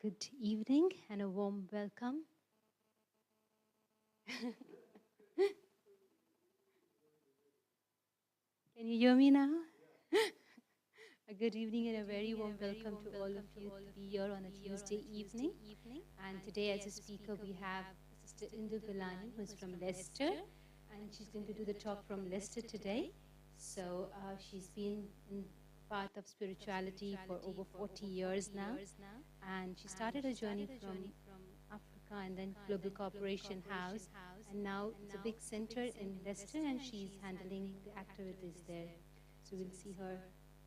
Good evening and a warm welcome. Can you hear me now? A good evening and a very warm welcome to all of you to be here on a Tuesday evening. And today as a speaker we have Sister Indu Gulliani, who is from Leicester, and she's going to do the talk from Leicester today. So she's been in part of spirituality for over 40 years now, and she started her journey from Africa and then Global Cooperation House, and now it's a big center in Leicester, and she's handling the activities there. So we'll see her,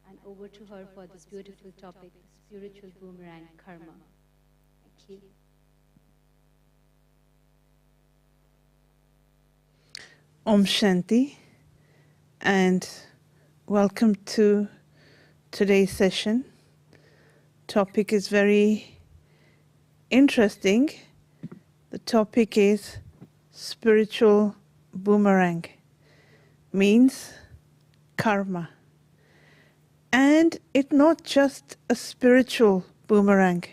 and over to her for this beautiful topic, the spiritual boomerang karma. Thank you. Om Shanti, and welcome to today's session. Topic is very interesting. The topic is spiritual boomerang, means karma. And it's not just a spiritual boomerang,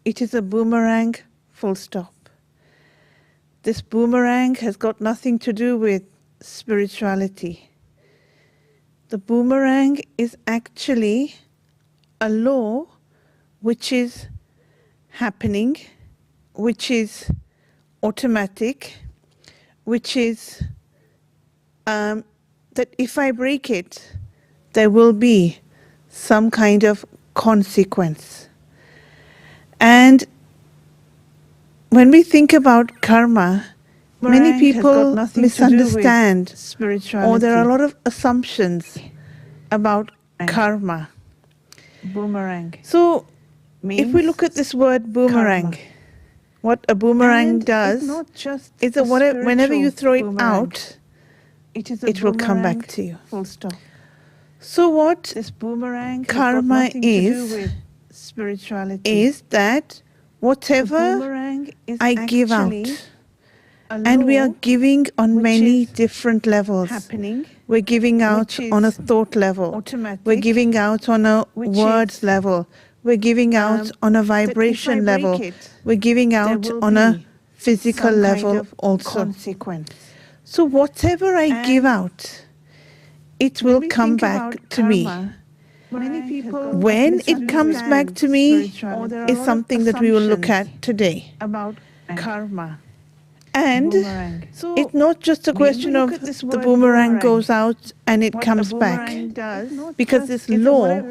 it is a boomerang full stop. This boomerang has got nothing to do with spirituality. The boomerang is actually a law which is happening, which is automatic, which is that if I break it, there will be some kind of consequence. And when we think about karma, many people misunderstand, or there are a lot of assumptions about karma. Boomerang. So, if we look at this word boomerang, what a boomerang does is that whenever you throw it out, it will come back to you. Full stop. So what this boomerang karma is that whatever I give out, and we are giving on many different levels. We're giving out on a thought level. We're giving out on a words level. We're giving out on a vibration level. We're giving out on a physical level also. So whatever I give out, it will come back to me. When it comes back to me is something that we will look at today. About karma. And it's not just a question of the boomerang goes out and it comes back. Because this law,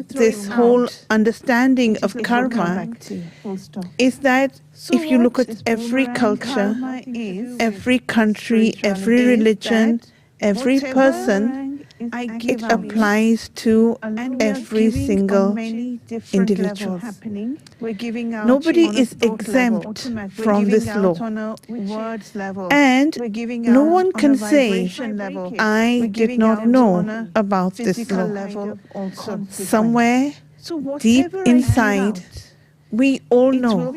this whole understanding of karma is that if you look at every culture, every country, every religion, every person, it applies to every single individual. Nobody is exempt from this law. And no one can say, I did not know about this law. Somewhere deep inside, we all know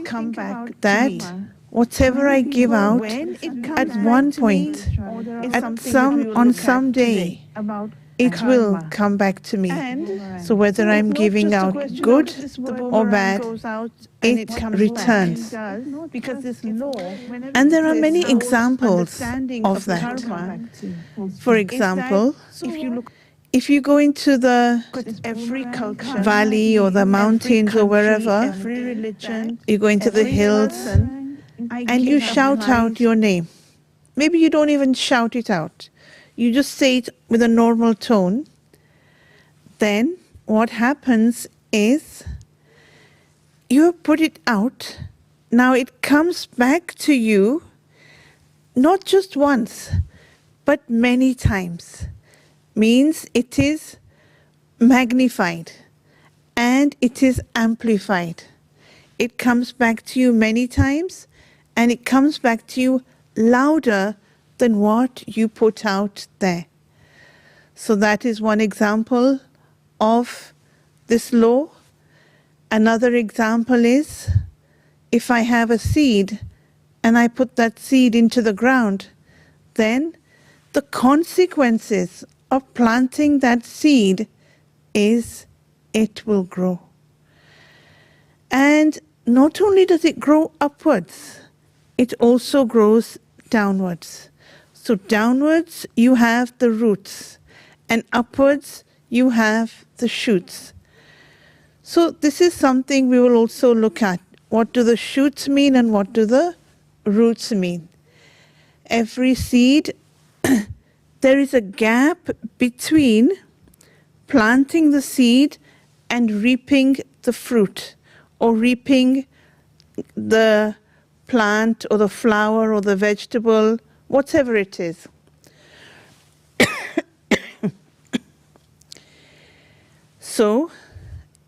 that whatever I give out at one point, on some day, it will come back to me. So whether I'm giving out good or bad, it returns. And there are many examples of that. For example, if you go into the valley or the mountains or wherever, you go into the hills and you shout out your name. Maybe you don't even shout it out. You just say it with a normal tone. Then what happens is you put it out. Now it comes back to you, not just once, but many times. Means it is magnified and it is amplified. It comes back to you many times, and it comes back to you louder than what you put out there. So that is one example of this law. Another example is if I have a seed and I put that seed into the ground, then the consequences of planting that seed is it will grow. And not only does it grow upwards, it also grows downwards. So downwards you have the roots, and upwards you have the shoots. So this is something we will also look at. What do the shoots mean and what do the roots mean? Every seed, there is a gap between planting the seed and reaping the fruit, or reaping the plant or the flower or the vegetable, whatever it is. So,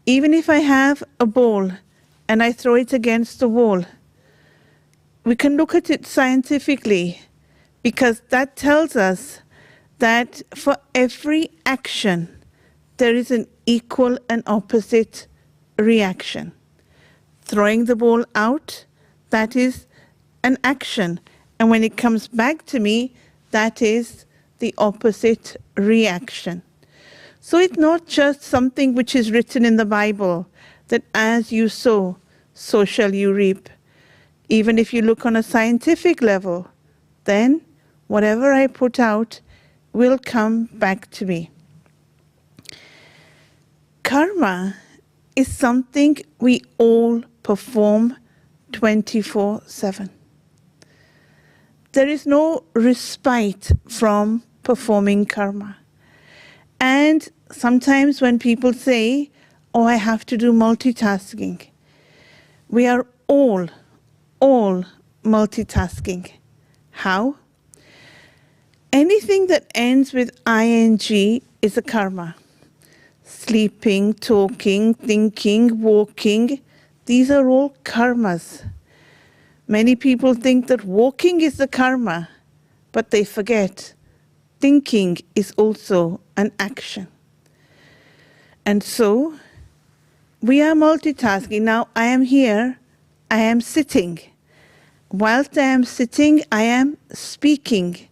even if I have a ball and I throw it against the wall, we can look at it scientifically, because that tells us that for every action, there is an equal and opposite reaction. Throwing the ball out, that is an action. And when it comes back to me, that is the opposite reaction. So it's not just something which is written in the Bible, that as you sow, so shall you reap. Even if you look on a scientific level, then whatever I put out will come back to me. Karma is something we all perform 24/7. There is no respite from performing karma. And sometimes when people say, oh, I have to do multitasking, we are all multitasking. How? Anything that ends with ing is a karma. Sleeping, talking, thinking, walking, these are all karmas. Many people think that walking is the karma, but they forget thinking is also an action. And so we are multitasking. Now I am here, I am sitting. Whilst I am sitting, I am speaking,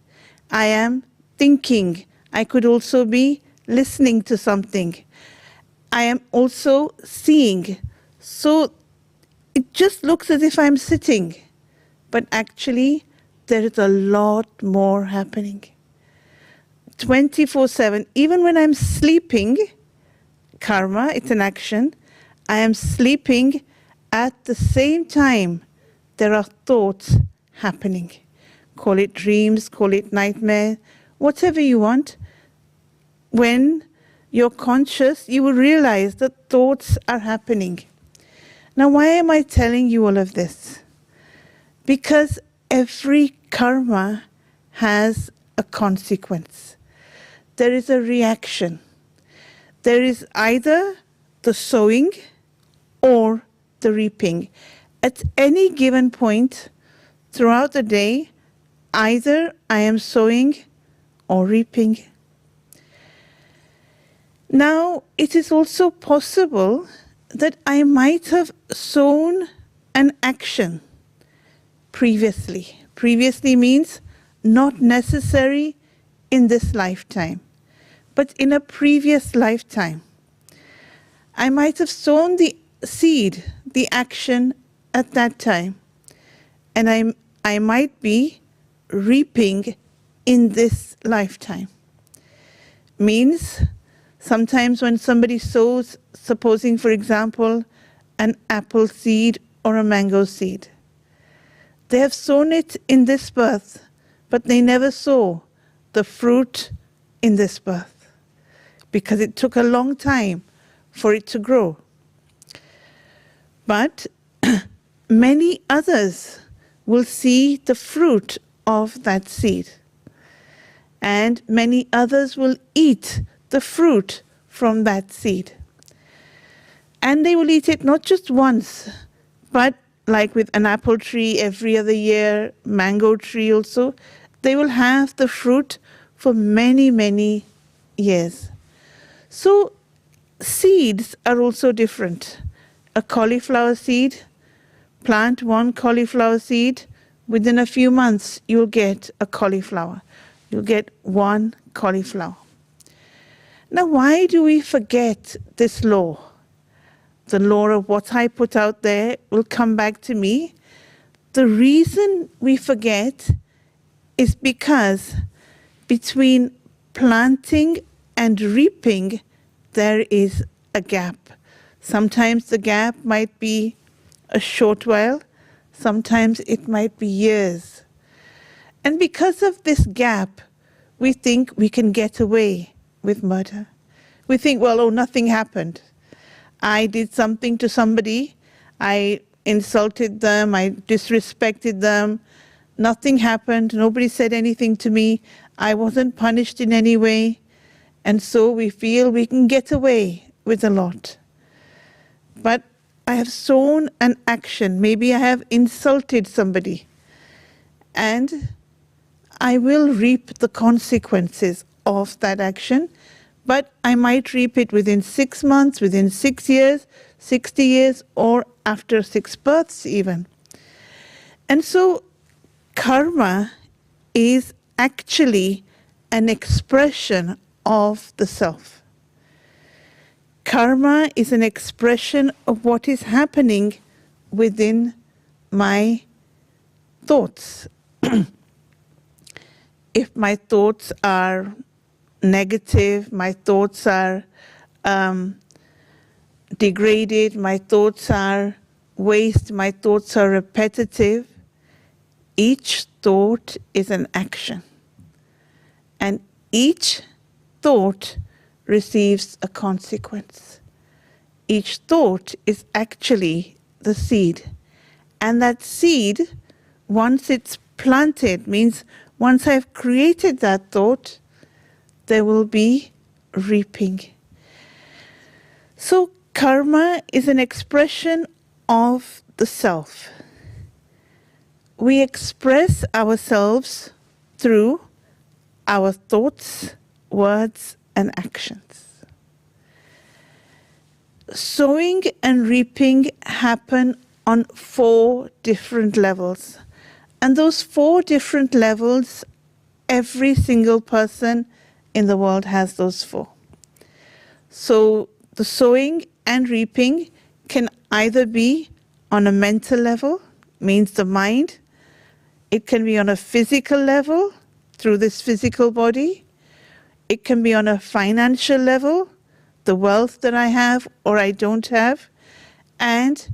I am thinking. I could also be listening to something. I am also seeing. So it just looks as if I'm sitting, but actually there is a lot more happening. 24/7, even when I'm sleeping, karma, it's an action, I am sleeping, at the same time there are thoughts happening. Call it dreams, call it nightmare, whatever you want. When you're conscious, you will realize that thoughts are happening. Now, why am I telling you all of this? Because every karma has a consequence. There is a reaction. There is either the sowing or the reaping. At any given point throughout the day, either I am sowing or reaping. Now, it is also possible that I might have sown an action previously. Previously means not necessary in this lifetime, but in a previous lifetime. I might have sown the seed, the action at that time, and I might be reaping in this lifetime. Means sometimes when somebody sows, supposing for example, an apple seed or a mango seed, they have sown it in this birth, but they never saw the fruit in this birth, because it took a long time for it to grow. But many others will see the fruit of that seed, and many others will eat the fruit from that seed. And they will eat it not just once, but like with an apple tree every other year, mango tree also, they will have the fruit for many, many years. So seeds are also different. A cauliflower seed, plant one cauliflower seed, within a few months you'll get a cauliflower. You'll get one cauliflower. Now, why do we forget this law? the law of what I put out there will come back to me. The reason we forget is because between planting and reaping, there is a gap. Sometimes the gap might be a short while, sometimes it might be years. And because of this gap, we think we can get away with murder. We think, well, oh, nothing happened. I did something to somebody, I insulted them, I disrespected them, nothing happened, nobody said anything to me, I wasn't punished in any way, and so we feel we can get away with a lot. But I have sown an action, maybe I have insulted somebody, and I will reap the consequences of that action, but I might reap it within 6 months, within 6 years, 60 years, or after 6 births even. And so karma is actually an expression of the self. Karma is an expression of what is happening within my thoughts. If my thoughts are negative, my thoughts are degraded, my thoughts are waste, my thoughts are repetitive, each thought is an action. And each thought receives a consequence. Each thought is actually the seed. And that seed, once it's planted, means once I've created that thought, there will be reaping. So karma is an expression of the self. We express ourselves through our thoughts, words, and actions. Sowing and reaping happen on 4 different levels. And those 4 different levels, every single person in the world has those 4. So the sowing and reaping can either be on a mental level, means the mind. It can be on a physical level, through this physical body. It can be on a financial level, the wealth that I have or I don't have. And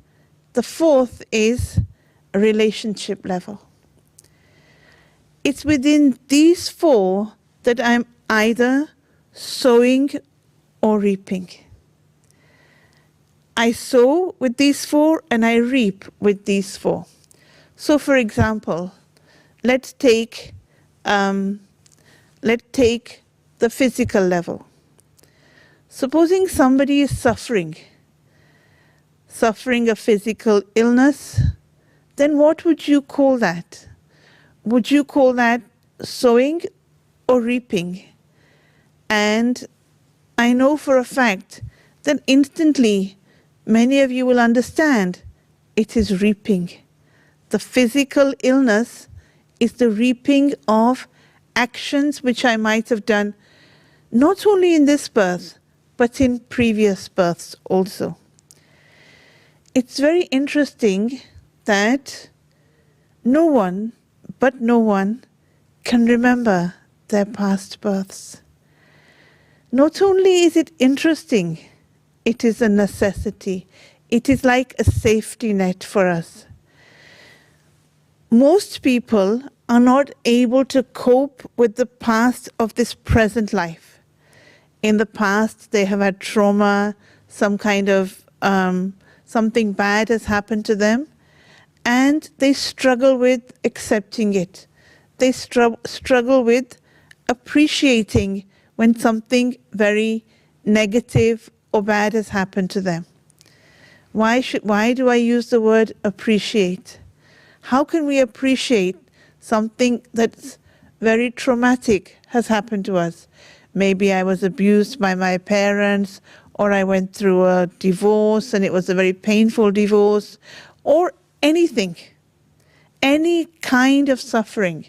the 4th is a relationship level. It's within these 4 that I'm either sowing or reaping. I sow with these 4 and I reap with these 4. So for example, let's take the physical level. Supposing somebody is suffering a physical illness, then what would you call that? Would you call that sowing or reaping? And I know for a fact that instantly many of you will understand it is reaping. The physical illness is the reaping of actions which I might have done not only in this birth, but in previous births also. It's very interesting that no one can remember their past births. Not only is it interesting, it is a necessity. It is like a safety net for us. Most people are not able to cope with the past of this present life. In the past, they have had trauma, some kind of something bad has happened to them, and they struggle with accepting it. They struggle with appreciating when something very negative or bad has happened to them. Why do I use the word appreciate? How can we appreciate something that's very traumatic has happened to us? Maybe I was abused by my parents, or I went through a divorce and it was a very painful divorce, or anything, any kind of suffering,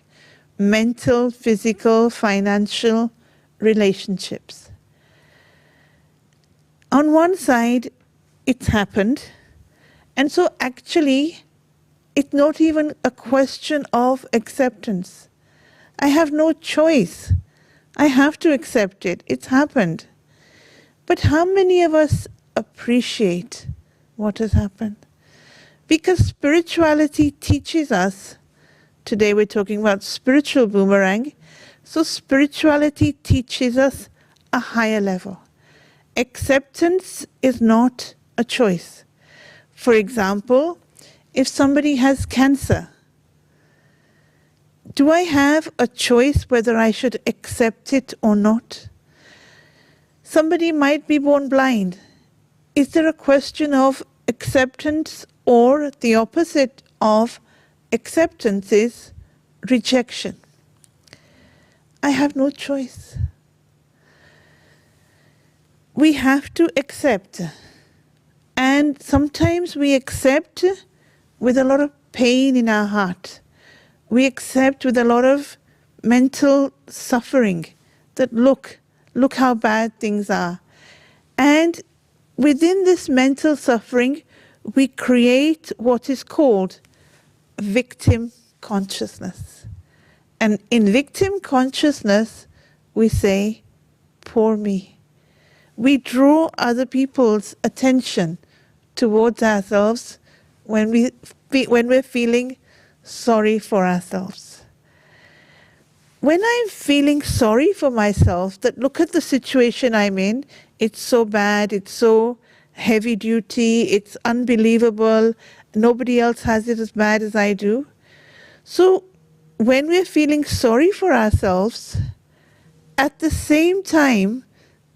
mental, physical, financial, relationships. On one side, it's happened. And so actually, it's not even a question of acceptance. I have no choice. I have to accept it. It's happened. But how many of us appreciate what has happened? Because spirituality teaches us, today we're talking about spiritual boomerang, so spirituality teaches us a higher level. Acceptance is not a choice. For example, if somebody has cancer, do I have a choice whether I should accept it or not? Somebody might be born blind. Is there a question of acceptance, or the opposite of acceptance is rejection? I have no choice. We have to accept. And sometimes we accept with a lot of pain in our heart. We accept with a lot of mental suffering that look how bad things are. And within this mental suffering, we create what is called victim consciousness. And in victim consciousness, we say, poor me. We draw other people's attention towards ourselves when we're feeling sorry for ourselves. When I'm feeling sorry for myself, that look at the situation I'm in, it's so bad, it's so heavy duty, it's unbelievable, nobody else has it as bad as I do. So when we're feeling sorry for ourselves, at the same time,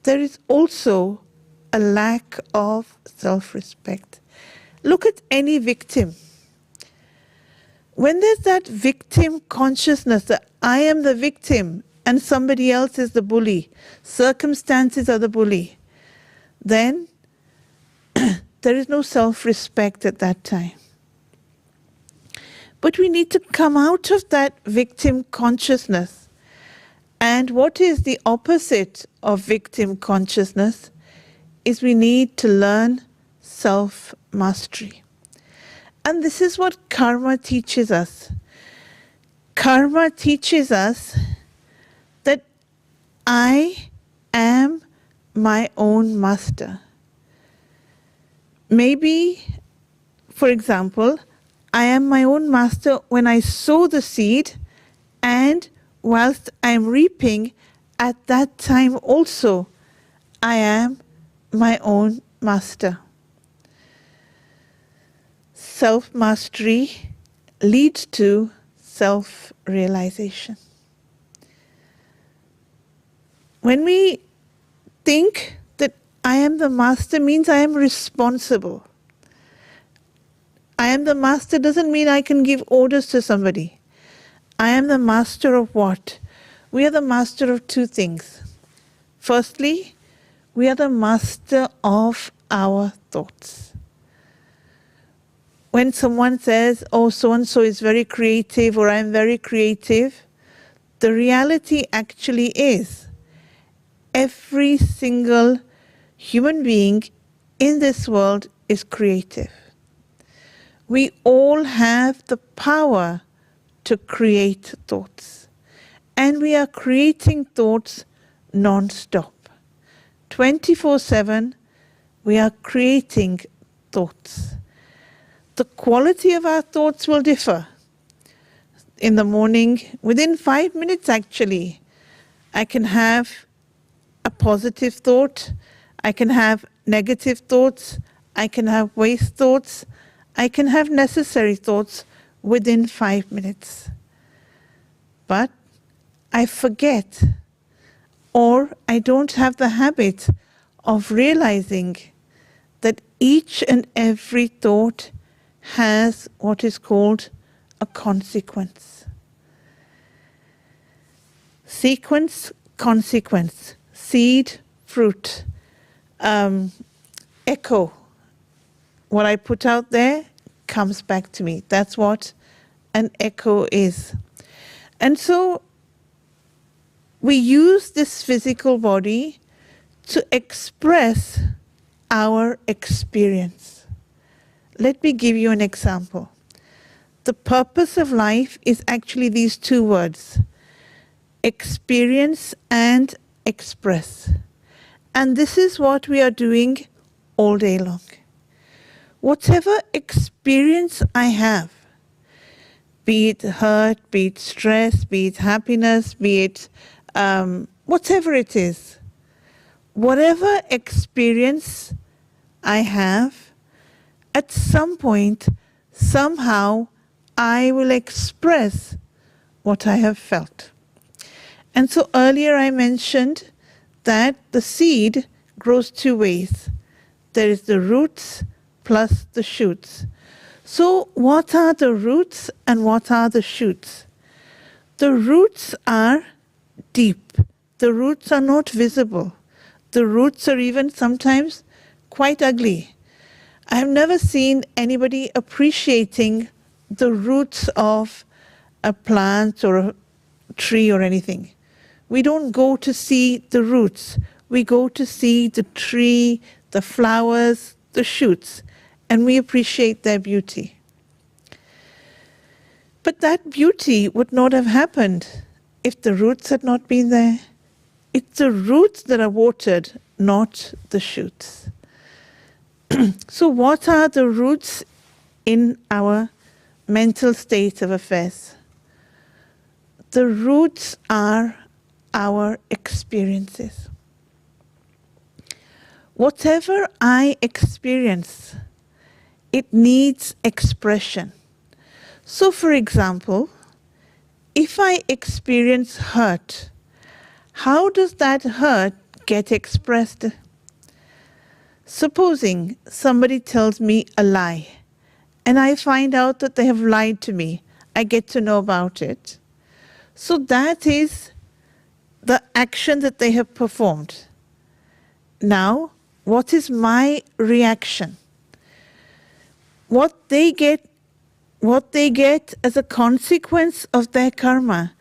there is also a lack of self-respect. Look at any victim. When there's that victim consciousness that I am the victim and somebody else is the bully, circumstances are the bully, then there is no self-respect at that time. But we need to come out of that victim consciousness. And what is the opposite of victim consciousness is we need to learn self-mastery. And this is what karma teaches us. Karma teaches us that I am my own master. Maybe, for example, I am my own master when I sow the seed, and whilst I am reaping, at that time also I am my own master. Self-mastery leads to self-realization. When we think that I am the master means I am responsible. I am the master doesn't mean I can give orders to somebody. I am the master of what? We are the master of two things. Firstly, we are the master of our thoughts. When someone says, oh, so-and-so is very creative, or I'm very creative, the reality actually is every single human being in this world is creative. We all have the power to create thoughts. And we are creating thoughts non-stop. 24/7, we are creating thoughts. The quality of our thoughts will differ. In the morning, within 5 minutes actually, I can have a positive thought, I can have negative thoughts, I can have waste thoughts, I can have necessary thoughts within 5 minutes. But I forget, or I don't have the habit of realizing that each and every thought has what is called a consequence. Sequence, consequence, seed, fruit, echo. What I put out there comes back to me. That's what an echo is. And so we use this physical body to express our experience. Let me give you an example. The purpose of life is actually these two words: experience and express. And this is what we are doing all day long. Whatever experience I have, be it hurt, be it stress, be it happiness, be it whatever it is, whatever experience I have, at some point, somehow, I will express what I have felt. And so earlier I mentioned that the seed grows two ways. There is the roots plus the shoots. So what are the roots and what are the shoots? The roots are deep. The roots are not visible. The roots are even sometimes quite ugly. I have never seen anybody appreciating the roots of a plant or a tree or anything. We don't go to see the roots. We go to see the tree, the flowers, the shoots, and we appreciate their beauty. But that beauty would not have happened if the roots had not been there. It's the roots that are watered, not the shoots. So what are the roots in our mental state of affairs? The roots are our experiences. Whatever I experience, it needs expression. So for example, if I experience hurt, how does that hurt get expressed? Supposing somebody tells me a lie, and I find out that they have lied to me, I get to know about it. So that is the action that they have performed. Now, what is my reaction? What they get as a consequence of their karma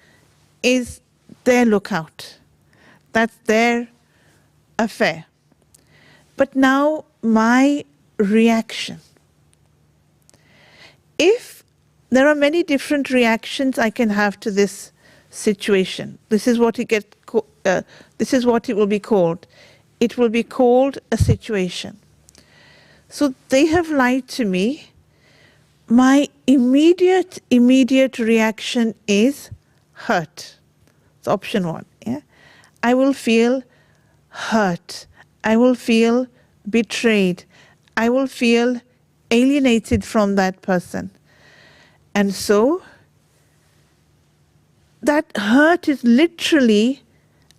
is their lookout. That's their affair. But now my reaction. If there are many different reactions I can have to this situation, this is what it will be called. It will be called a situation. So they have lied to me. My immediate reaction is hurt. It's option one. Yeah? I will feel hurt. I will feel betrayed. I will feel alienated from that person. And so that hurt is literally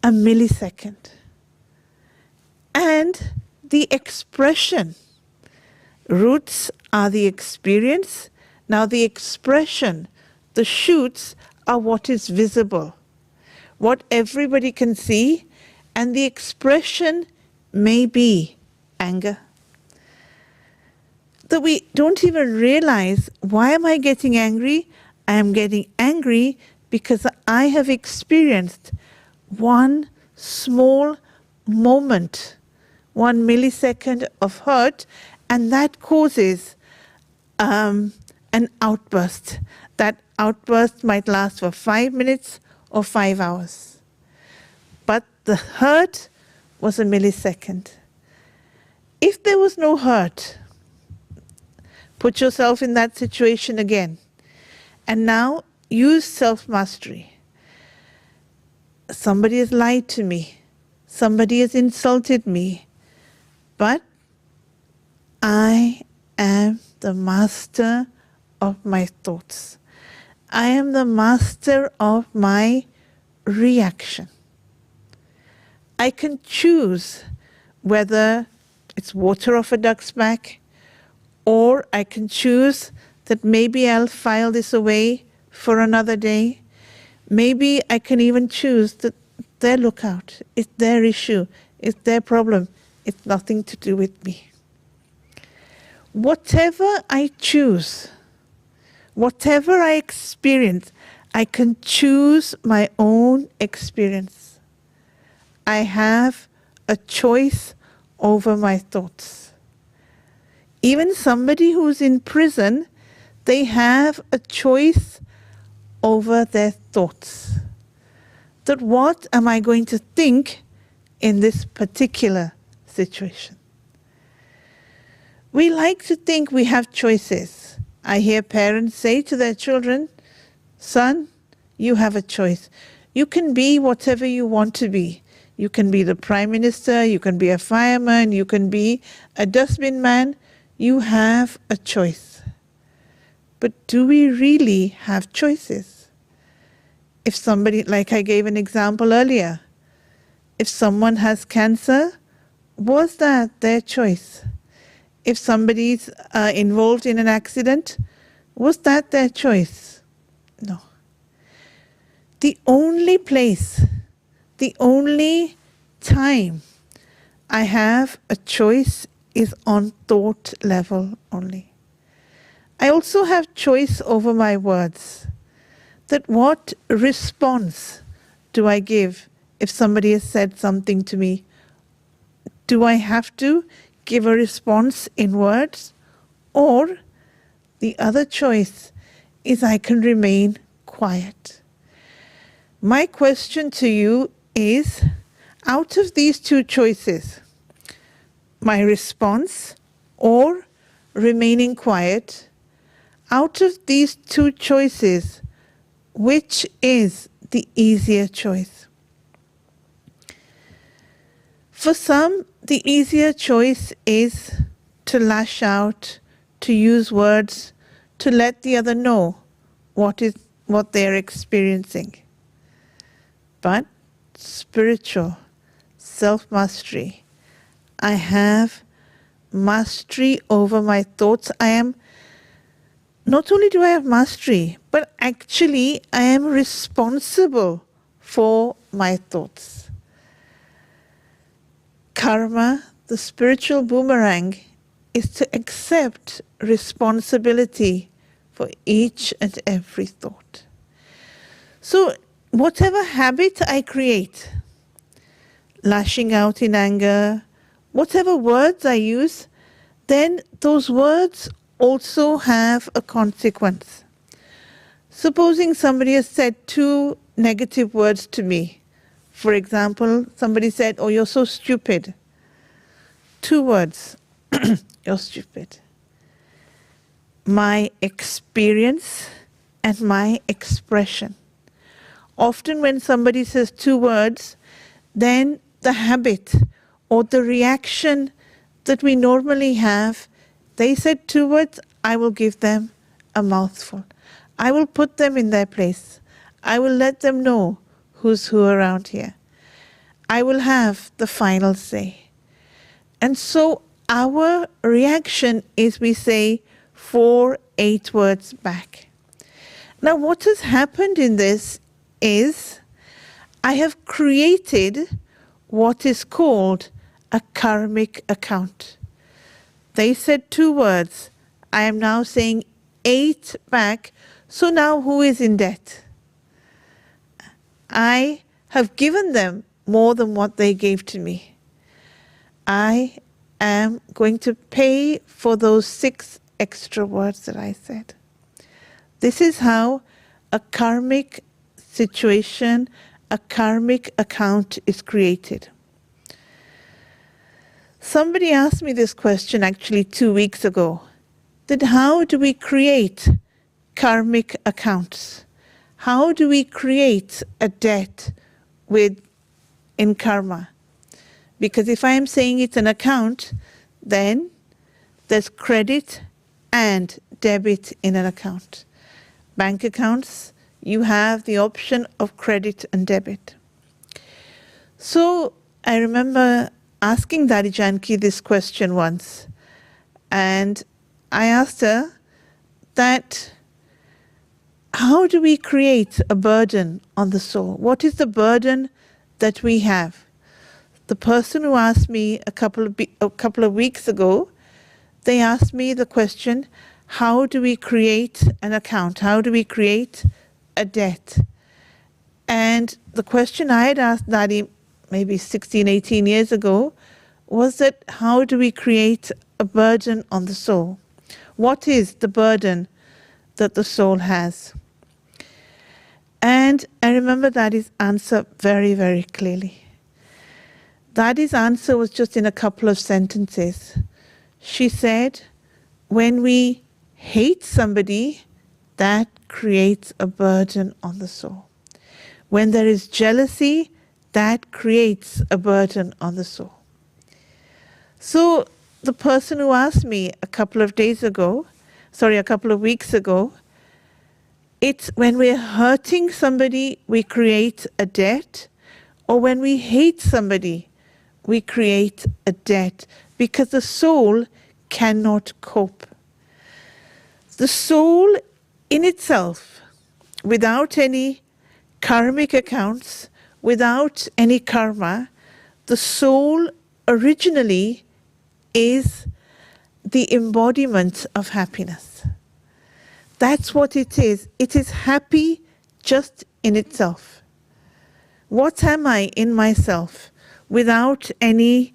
a millisecond. And the expression, roots are the experience. Now the expression, the shoots are what is visible, what everybody can see, and the expression may be anger. That we don't even realize, why am I getting angry? I am getting angry because I have experienced one small moment, 1 millisecond of hurt, and that causes an outburst. That outburst might last for 5 minutes or 5 hours. But the hurt was a millisecond. If there was no hurt, put yourself in that situation again. And now use self-mastery. Somebody has lied to me. Somebody has insulted me. But I am the master of my thoughts. I am the master of my reaction. I can choose whether it's water off a duck's back, or I can choose that maybe I'll file this away for another day. Maybe I can even choose that their lookout, it's their issue, it's their problem, it's nothing to do with me. Whatever I choose, whatever I experience, I can choose my own experience. I have a choice over my thoughts. Even somebody who's in prison, they have a choice over their thoughts. That what am I going to think in this particular situation? We like to think we have choices. I hear parents say to their children, son, you have a choice. You can be whatever you want to be. You can be the Prime Minister, you can be a fireman, you can be a dustbin man. You have a choice. But do we really have choices? If somebody, like I gave an example earlier, if someone has cancer, was that their choice? If somebody's involved in an accident, was that their choice? No. The only place, the only time I have a choice is on thought level only. I also have choice over my words. That what response do I give if somebody has said something to me? Do I have to give a response in words? Or the other choice is I can remain quiet. My question to you is, out of these two choices, my response or remaining quiet, out of these two choices, which is the easier choice? For some, the easier choice is to lash out, to use words, to let the other know what they're experiencing. But spiritual self-mastery, I have mastery over my thoughts. Not only do I have mastery, but actually I am responsible for my thoughts. Karma, the spiritual boomerang, is to accept responsibility for each and every thought. So whatever habit I create, lashing out in anger, whatever words I use, then those words also have a consequence. Supposing somebody has said two negative words to me. For example, somebody said, oh, you're so stupid. Two words, you're stupid. My experience and my expression. Often when somebody says two words, then the habit or the reaction that we normally have, they said two words, I will give them a mouthful. I will put them in their place. I will let them know who's who around here. I will have the final say. And so our reaction is we say 4-8 words back. Now what has happened in this is I have created what is called a karmic account. They said two words. I am now saying 8 back. So now who is in debt? I have given them more than what they gave to me. I am going to pay for those 6 extra words that I said. This is how a karmic situation, a karmic account is created. Somebody asked me this question actually 2 weeks ago, that how do we create karmic accounts? How do we create a debt in karma? Because if I am saying it's an account, then there's credit and debit in an account. Bank accounts, you have the option of credit and debit. So I remember asking Dadi Janki this question once, and I asked her that how do we create a burden on the soul? What is the burden that we have? The person who asked me a couple of weeks ago, they asked me the question, how do we create an account? How do we create a debt? And the question I had asked Dadi maybe 16, 18 years ago was that how do we create a burden on the soul? What is the burden that the soul has? And I remember Daddy's answer very, very clearly. Daddy's answer was just in a couple of sentences. She said, when we hate somebody, that creates a burden on the soul. When there is jealousy, that creates a burden on the soul. So the person who asked me a couple of weeks ago, it's when we're hurting somebody, we create a debt, or when we hate somebody, we create a debt, because the soul cannot cope. The soul in itself, without any karmic accounts, without any karma, the soul originally is the embodiment of happiness. That's what it is. It is happy just in itself. What am I in myself without any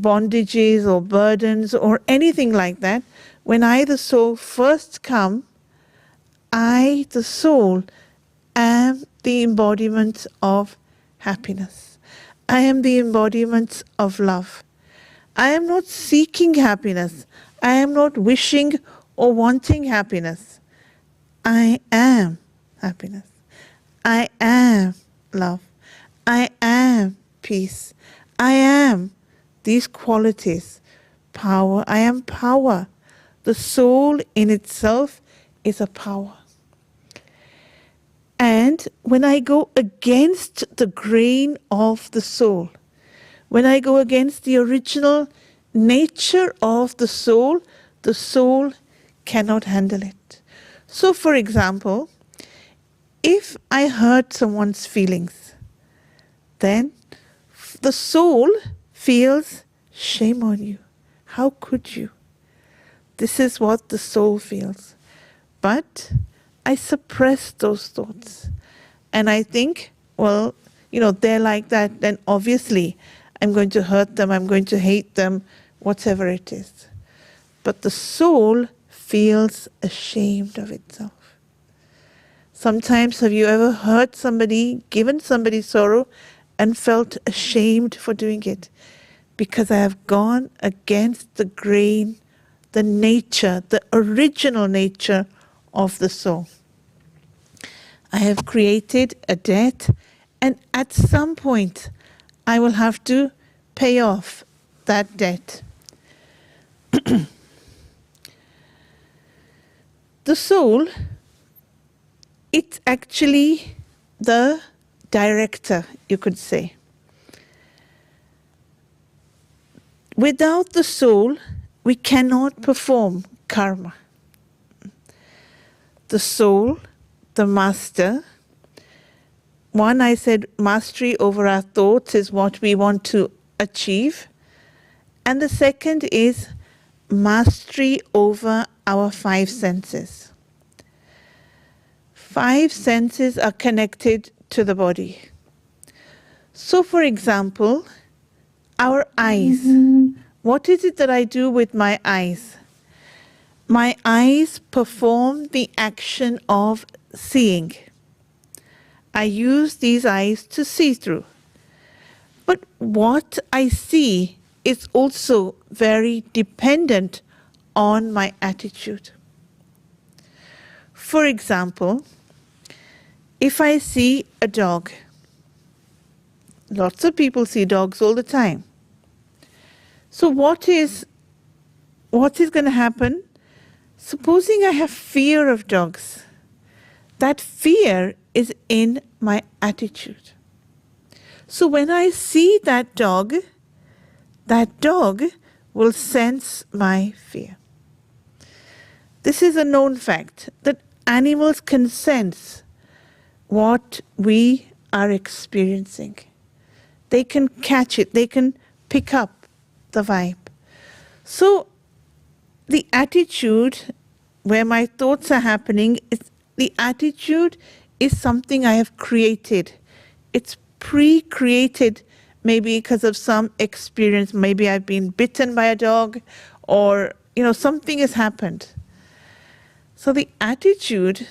bondages or burdens or anything like that? When I, the soul, first come, I, the soul, am the embodiment of happiness. I am the embodiment of love. I am not seeking happiness. I am not wishing or wanting happiness. I am happiness. I am love. I am peace. I am these qualities. Power. I am power. The soul in itself is a power. And when I go against the grain of the soul, when I go against the original nature of the soul cannot handle it. So, for example, if I hurt someone's feelings, then the soul feels shame on you. How could you? This is what the soul feels. But I suppress those thoughts. And I think, well, they're like that, then obviously I'm going to hurt them, I'm going to hate them, whatever it is. But the soul feels ashamed of itself. Sometimes have you ever hurt somebody, given somebody sorrow, and felt ashamed for doing it? Because I have gone against the grain, the nature, the original nature of the soul. I have created a debt, and at some point I will have to pay off that debt. The soul, it's actually the director, you could say. Without the soul, we cannot perform karma. The soul, the master. One, I said, mastery over our thoughts is what we want to achieve. And the second is mastery over our five senses. Five senses are connected to the body. So, for example, our eyes. What is it that I do with my eyes? My eyes perform the action of seeing. I use these eyes to see through. But what I see is also very dependent on my attitude. For example, if I see a dog, lots of people see dogs all the time. So what is going to happen? Supposing I have fear of dogs, that fear is in my attitude. So when I see that dog will sense my fear. This is a known fact, that animals can sense what we are experiencing. They can catch it, they can pick up the vibe. So the attitude where my thoughts are happening, the attitude is something I have created. It's pre-created maybe because of some experience. Maybe I've been bitten by a dog, or something has happened. So the attitude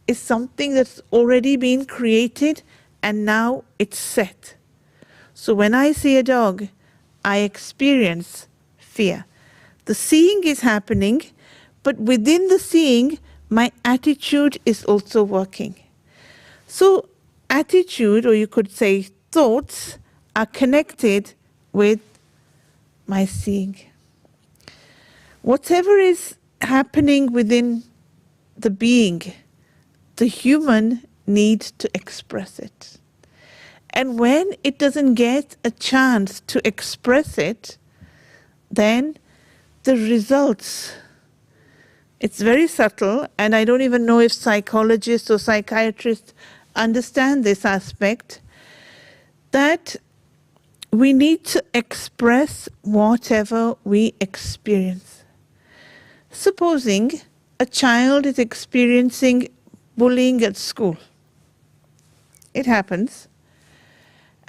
is something that's already been created and now it's set. So when I see a dog, I experience fear. The seeing is happening, but within the seeing, my attitude is also working. So attitude, or you could say thoughts, are connected with my seeing. Whatever is happening within the being, the human needs to express it. And when it doesn't get a chance to express it, then the results, it's very subtle, and I don't even know if psychologists or psychiatrists understand this aspect, that we need to express whatever we experience. Supposing a child is experiencing bullying at school. It happens.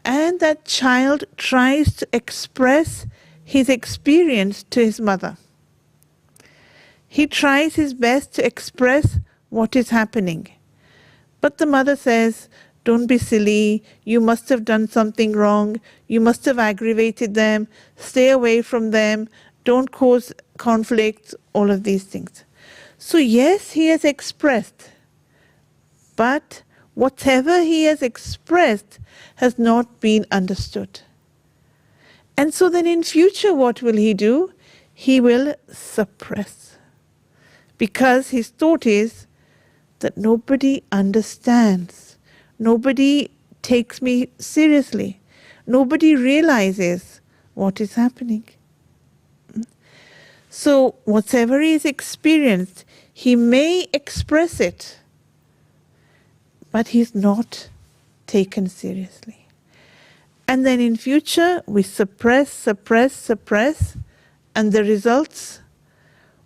And that child tries to express his experience to his mother. He tries his best to express what is happening. But the mother says, "Don't be silly, you must have done something wrong, you must have aggravated them, stay away from them, don't cause conflict," all of these things. So yes, he has expressed, but whatever he has expressed has not been understood. And so then in future, what will he do? He will suppress. Because his thought is that nobody understands. Nobody takes me seriously. Nobody realizes what is happening. So whatever he has experienced, he may express it, but he's not taken seriously. And then in future, we suppress, and the results,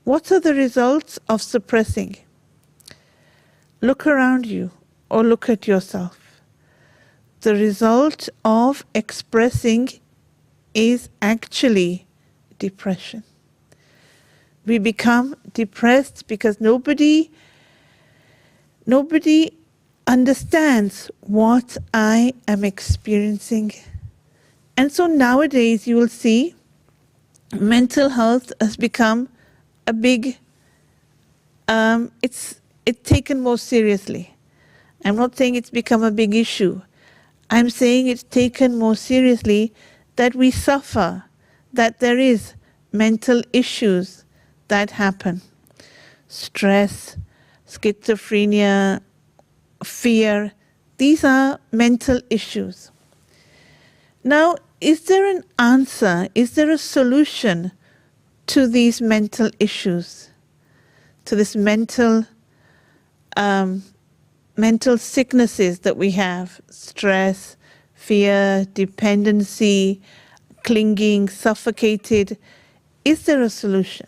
what are the results of suppressing? Look around you, or look at yourself. The result of expressing is actually depression. We become depressed because nobody understands what I am experiencing. And so nowadays you will see mental health has become a big, it's taken more seriously. I'm not saying it's become a big issue. I'm saying it's taken more seriously, that we suffer, that there is mental issues that happen. Stress, schizophrenia, fear, these are mental issues. Now, is there an answer? Is there a solution to these mental issues? To this mental sicknesses that we have? Stress, fear, dependency, clinging, suffocated. Is there a solution?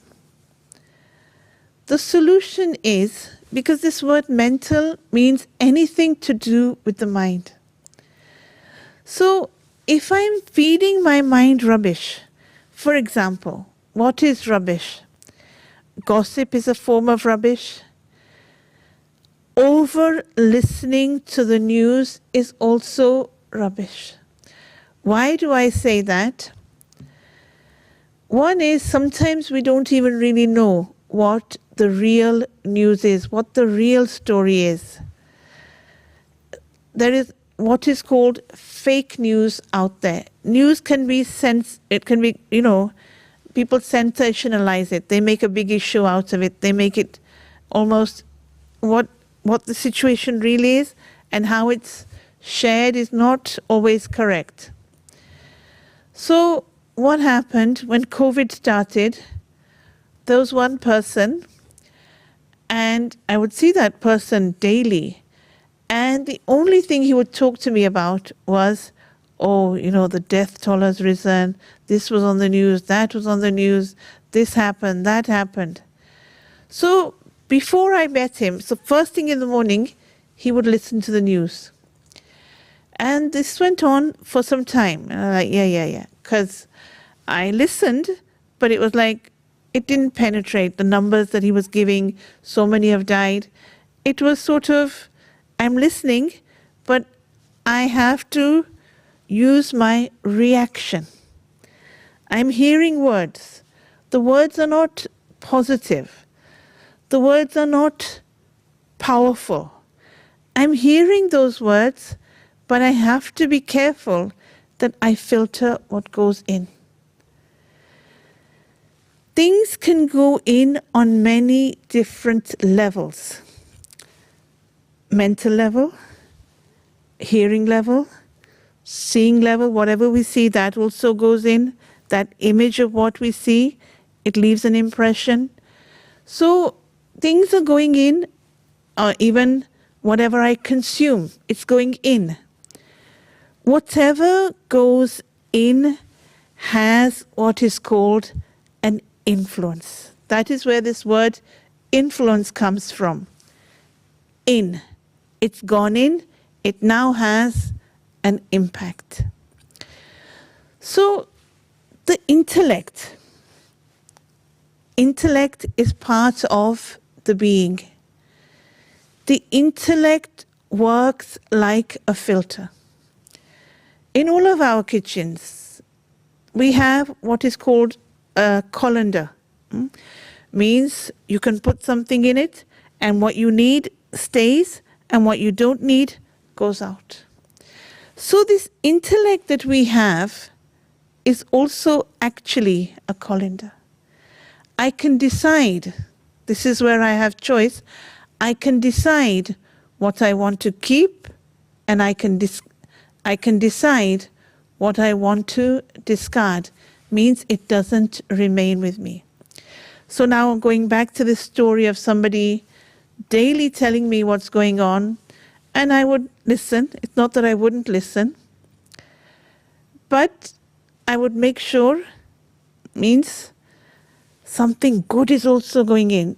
The solution is, because this word mental means anything to do with the mind. So if I'm feeding my mind rubbish, for example, what is rubbish? Gossip is a form of rubbish. Over listening to the news is also rubbish. Why do I say that? One is, sometimes we don't even really know what the real news is, what the real story is. There is what is called fake news out there. News can be people sensationalize it. They make a big issue out of it. They make it almost what the situation really is, and how it's shared is not always correct. So what happened when COVID started? There was one person, and I would see that person daily, and the only thing he would talk to me about was, the death toll has risen, this was on the news, that was on the news, this happened, that happened. So before I met him, so first thing in the morning, he would listen to the news. And this went on for some time. And I'm like, yeah. Because I listened, but it was like, it didn't penetrate the numbers that he was giving. So many have died. It was sort of, I'm listening, but I have to use my reaction. I'm hearing words. The words are not positive. The words are not powerful. I'm hearing those words, but I have to be careful that I filter what goes in. Things can go in on many different levels. Mental level, hearing level, seeing level, whatever we see, that also goes in. That image of what we see, it leaves an impression. So things are going in, even whatever I consume, it's going in. Whatever goes in has what is called an influence. That is where this word influence comes from. In. It's gone in, it now has an impact. So the intellect is part of the being. The intellect works like a filter. In all of our kitchens, we have what is called a colander. Means you can put something in it, and what you need stays, and what you don't need goes out. So this intellect that we have is also actually a colander. I can decide, this is where I have choice, I can decide what I want to keep, and I can decide what I want to discard. Means it doesn't remain with me. So now going back to this story of somebody daily telling me what's going on, and I would listen. It's not that I wouldn't listen, but I would make sure, means something good is also going in.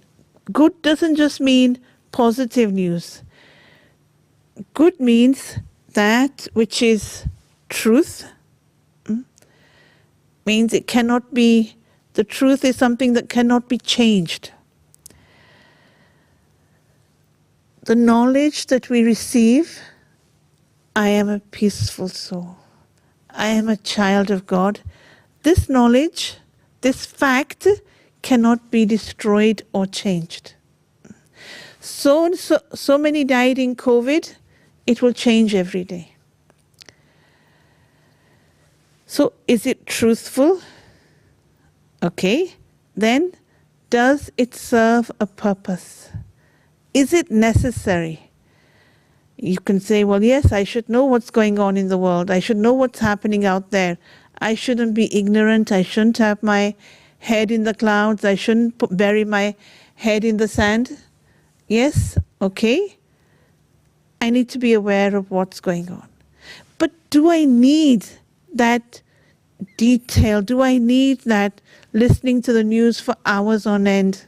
Good doesn't just mean positive news. Good means that which is truth. Means it cannot be, the truth is something that cannot be changed. The knowledge that we receive, I am a peaceful soul. I am a child of God. This knowledge, this fact, cannot be destroyed or changed. So many died in COVID, it will change every day. So is it truthful? Okay, then does it serve a purpose? Is it necessary? You can say, well, yes, I should know what's going on in the world. I should know what's happening out there. I shouldn't be ignorant. I shouldn't have my head in the clouds. I shouldn't bury my head in the sand. Yes, okay. I need to be aware of what's going on. But do I need that detail? Do I need that listening to the news for hours on end?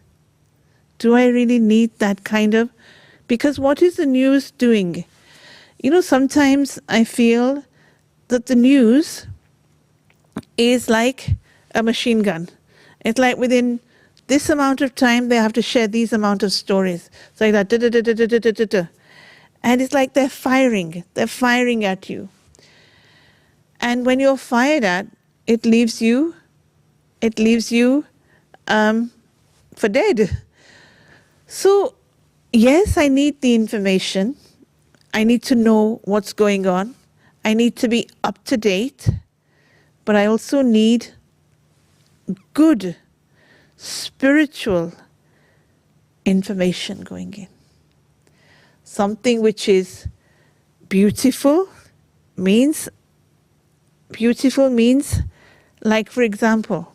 Do I really need that kind of? Because what is the news doing? You know, sometimes I feel that the news is like a machine gun. It's like within this amount of time, they have to share these amount of stories. It's like that, da-da-da-da-da-da-da-da. And it's like they're firing at you. And when you're fired at, it leaves you for dead. So, yes, I need the information. I need to know what's going on. I need to be up to date. But I also need good, spiritual information going in. Something which is beautiful means, like, for example,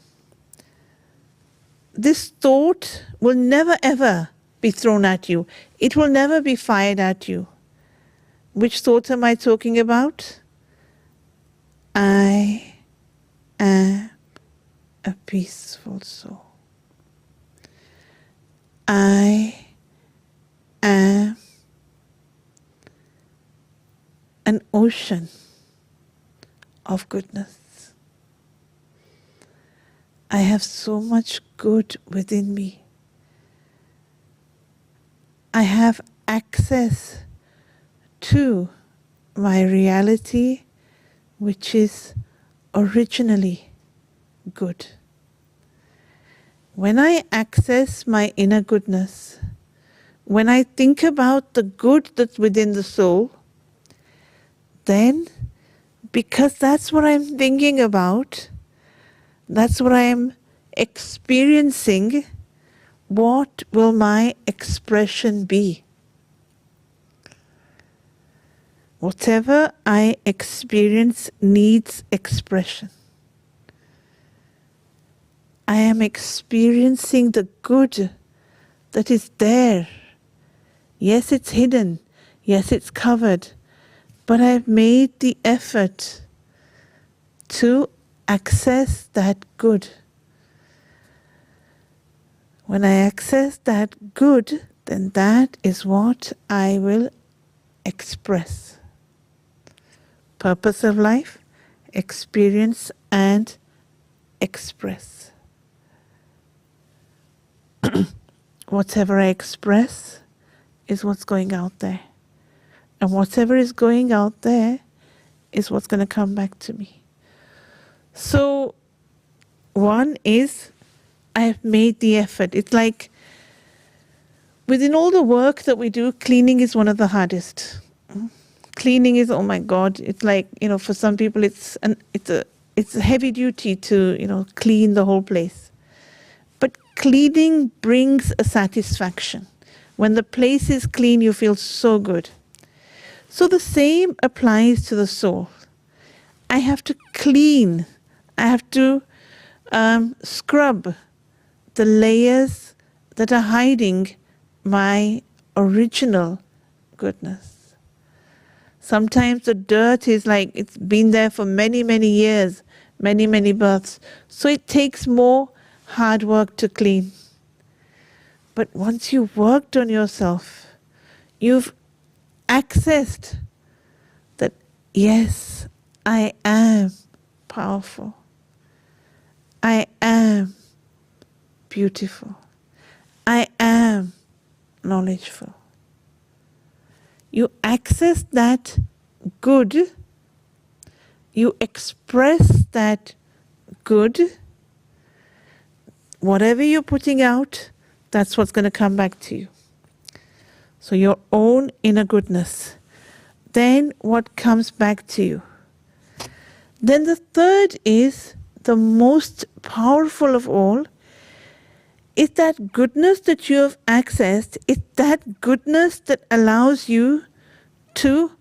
this thought will never ever be thrown at you. It will never be fired at you. Which thought am I talking about? I am a peaceful soul. I am an ocean of goodness. I have so much good within me. I have access to my reality, which is originally good. When I access my inner goodness, when I think about the good that's within the soul, then, because that's what I'm thinking about, that's what I'm experiencing, what will my expression be? Whatever I experience needs expression. I am experiencing the good that is there. Yes, it's hidden. Yes, it's covered. But I've made the effort to access that good. When I access that good, then that is what I will express. Purpose of life, experience and express. Whatever I express is what's going out there. And whatever is going out there is what's going to come back to me. So, one is, I have made the effort. It's like, within all the work that we do, cleaning is one of the hardest. Cleaning is, oh my God, it's like, for some people it's a heavy duty to, clean the whole place. But cleaning brings a satisfaction. When the place is clean, you feel so good. So the same applies to the soul. I have to clean. I have to scrub the layers that are hiding my original goodness. Sometimes the dirt is like it's been there for many, many years, many, many births. So it takes more hard work to clean. But once you've worked on yourself, you've accessed that, yes, I am powerful. I am beautiful. I am knowledgeful. You access that good. You express that good. Whatever you're putting out, that's what's going to come back to you. So your own inner goodness. Then what comes back to you? Then the third is the most powerful of all. Is that goodness that you have accessed, it's that goodness that allows you to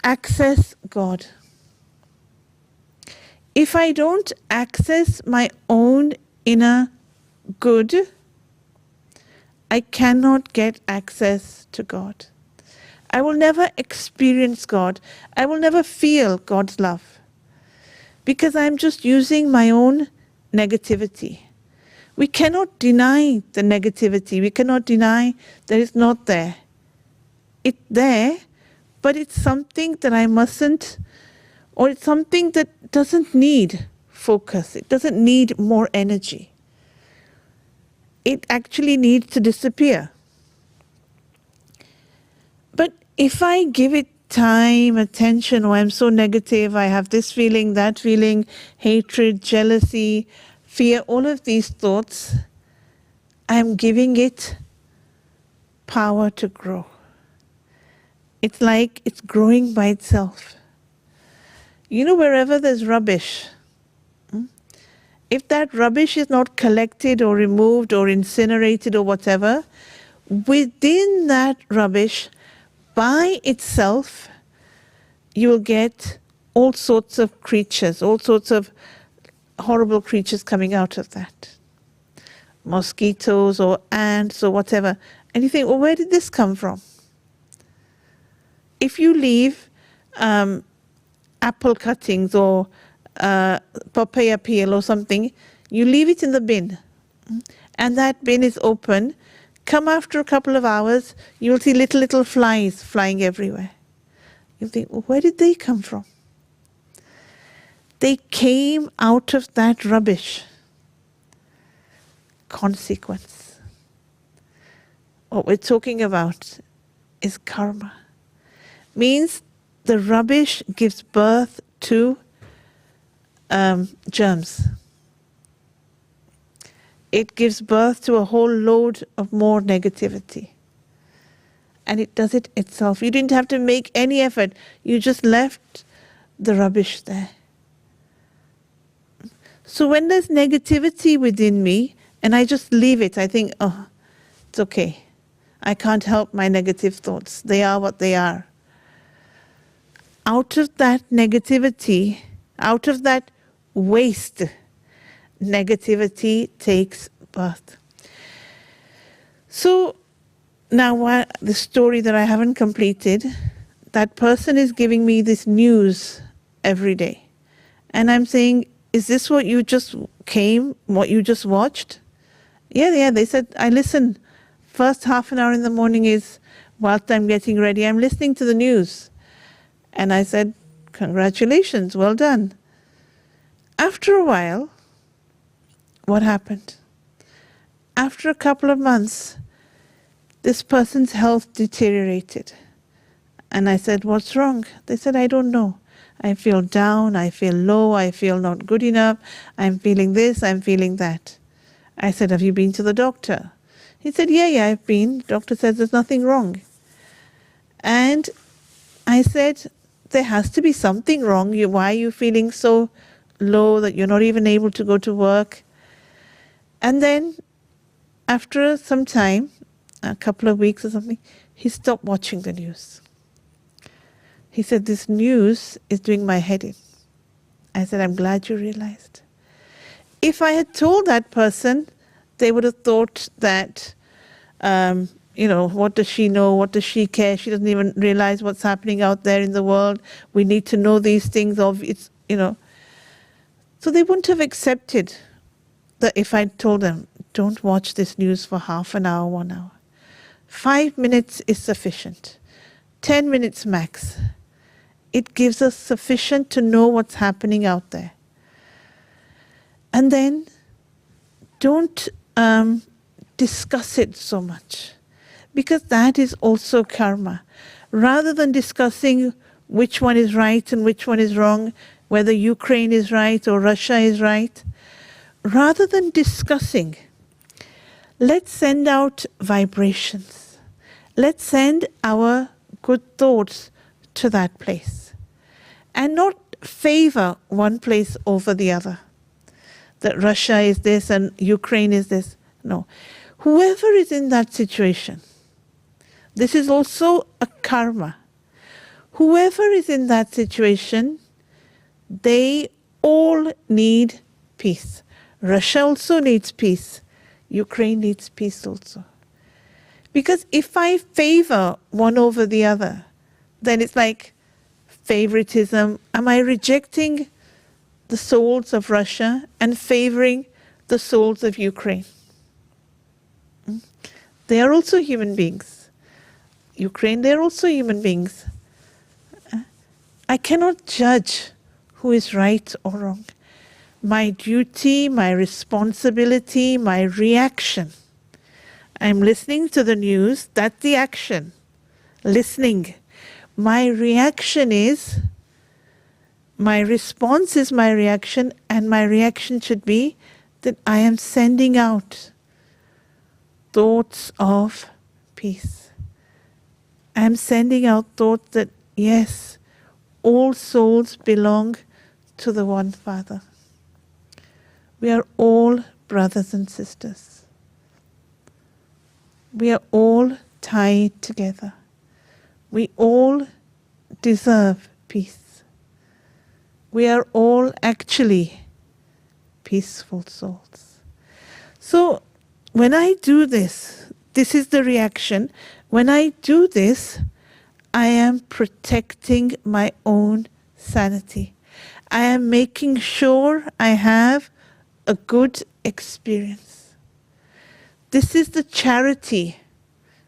access God. If I don't access my own inner good, I cannot get access to God. I will never experience God. I will never feel God's love. Because I'm just using my own negativity. We cannot deny the negativity. We cannot deny that it's not there. It's there, but it's something that I mustn't, or it's something that doesn't need focus. It doesn't need more energy. It actually needs to disappear. But if I give it time, attention, or I'm so negative, I have this feeling, that feeling, hatred, jealousy, fear, all of these thoughts, I'm giving it power to grow. It's like it's growing by itself. Wherever there's rubbish, if that rubbish is not collected or removed or incinerated or whatever, within that rubbish, by itself, you will get all sorts of creatures, all sorts of horrible creatures coming out of that. Mosquitoes or ants or whatever. And you think, well, where did this come from? If you leave apple cuttings or papaya peel or something, you leave it in the bin, and that bin is open. Come after a couple of hours, you'll see little flies flying everywhere. You think, where did they come from? They came out of that rubbish. Consequence. What we're talking about is karma. Means the rubbish gives birth to germs. It gives birth to a whole load of more negativity. And it does it itself. You didn't have to make any effort. You just left the rubbish there. So when there's negativity within me, and I just leave it, I think, oh, it's okay. I can't help my negative thoughts. They are what they are. Out of that negativity, out of that waste, negativity takes birth. So now the story that I haven't completed, that person is giving me this news every day. And I'm saying, is this what you just what you just watched? Yeah, they said, I listen. First half an hour in the morning is whilst I'm getting ready, I'm listening to the news. And I said, congratulations, well done. After a while, what happened? After a couple of months, this person's health deteriorated. And I said, what's wrong? They said, I don't know. I feel down, I feel low, I feel not good enough, I'm feeling this, I'm feeling that. I said, have you been to the doctor? He said, yeah, I've been. The doctor says there's nothing wrong. And I said, there has to be something wrong. Why are you feeling so low that you're not even able to go to work? And then after some time, a couple of weeks or something, he stopped watching the news. He said, this news is doing my head in. I said, I'm glad you realized. If I had told that person, they would have thought that, what does she know? What does she care? She doesn't even realize what's happening out there in the world. We need to know these things. So they wouldn't have accepted that if I told them, don't watch this news for half an hour, 1 hour. 5 minutes is sufficient. 10 minutes max. It gives us sufficient to know what's happening out there. And then don't discuss it so much, because that is also karma. Rather than discussing which one is right and which one is wrong, whether Ukraine is right or Russia is right, rather than discussing, let's send out vibrations. Let's send our good thoughts to that place and not favor one place over the other. That Russia is this and Ukraine is this. No. Whoever is in that situation, this is also a karma. Whoever is in that situation, they all need peace. Russia also needs peace. Ukraine needs peace also. Because if I favor one over the other, then it's like favoritism. Am I rejecting the souls of Russia and favoring the souls of Ukraine? They are also human beings. Ukraine, they are also human beings. I cannot judge who is right or wrong. My duty, my responsibility, my reaction. I'm listening to the news, that's the action. Listening. My reaction is, my response is my reaction, and my reaction should be that I am sending out thoughts of peace. I am sending out thoughts that, yes, all souls belong to the one Father. We are all brothers and sisters. We are all tied together. We all deserve peace. We are all actually peaceful souls. So when I do this, this is the reaction. When I do this, I am protecting my own sanity. I am making sure I have a good experience. This is the charity.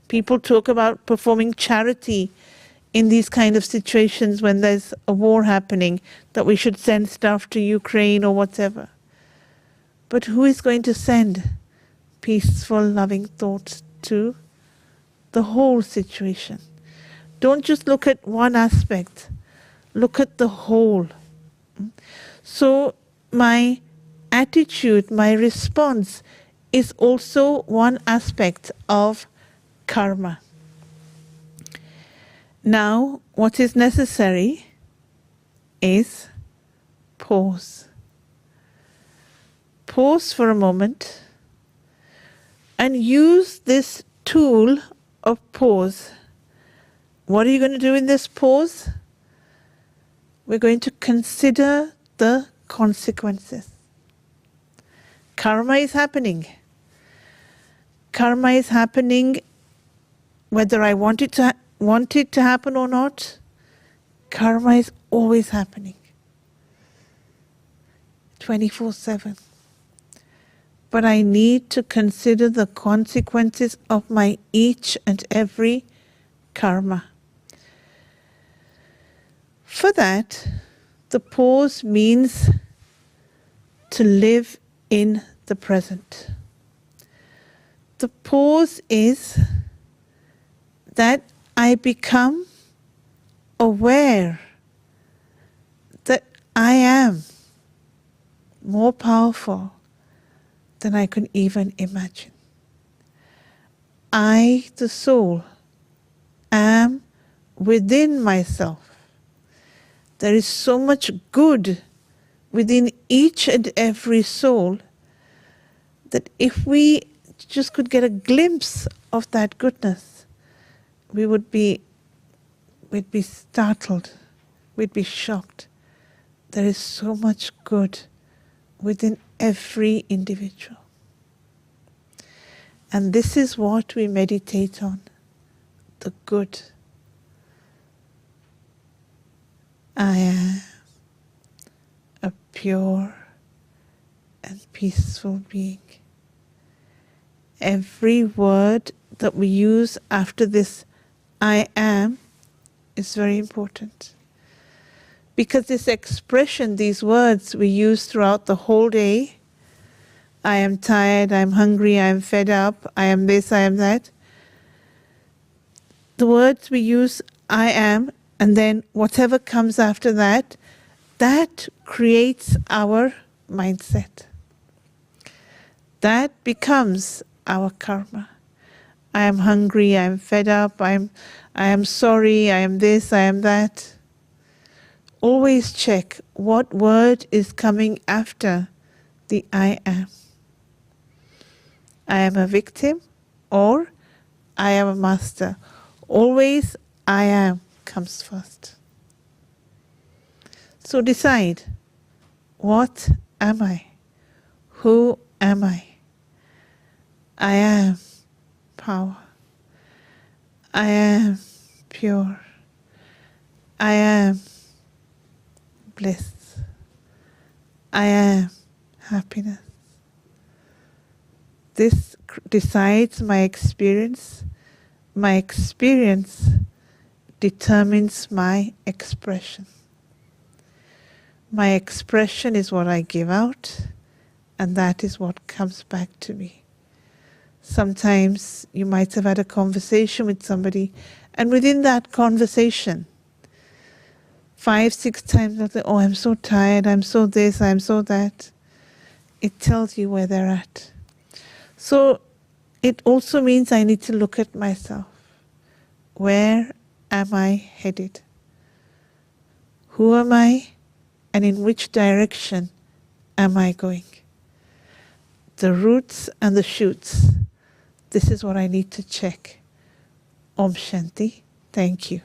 People talk about performing charity in these kind of situations when there's a war happening, that we should send stuff to Ukraine or whatever. But who is going to send peaceful, loving thoughts to the whole situation? Don't just look at one aspect. Look at the whole. So my attitude, my response is also one aspect of karma. Now, what is necessary is pause. Pause for a moment and use this tool of pause. What are you going to do in this pause? We're going to consider the consequences. Karma is happening. Karma is happening whether I want it to happen or not. Karma is always happening. 24/7. But I need to consider the consequences of my each and every karma. For that, the pause means to live in the present. The pause is that I become aware that I am more powerful than I could even imagine. I, the soul, am within myself. There is so much good within each and every soul that if we just could get a glimpse of that goodness, we'd be startled, we'd be shocked. There is so much good within every individual. And this is what we meditate on, the good. I am a pure and peaceful being. Every word that we use after this I am is very important. Because this expression, these words we use throughout the whole day, I am tired, I am hungry, I am fed up, I am this, I am that. The words we use, I am, and then whatever comes after that, that creates our mindset. That becomes our karma. I am hungry, I am fed up, I am sorry, I am this, I am that. Always check what word is coming after the I am. I am a victim or I am a master. Always I am comes first. So decide, what am I? Who am I? I am power. I am pure. I am bliss. I am happiness. This decides my experience. My experience determines my expression. My expression is what I give out, and that is what comes back to me. Sometimes you might have had a conversation with somebody, and within that conversation, 5, 6 times, they'll say, oh, I'm so tired, I'm so this, I'm so that. It tells you where they're at. So it also means I need to look at myself. Where am I headed? Who am I? And in which direction am I going? The roots and the shoots. This is what I need to check. Om Shanti. Thank you.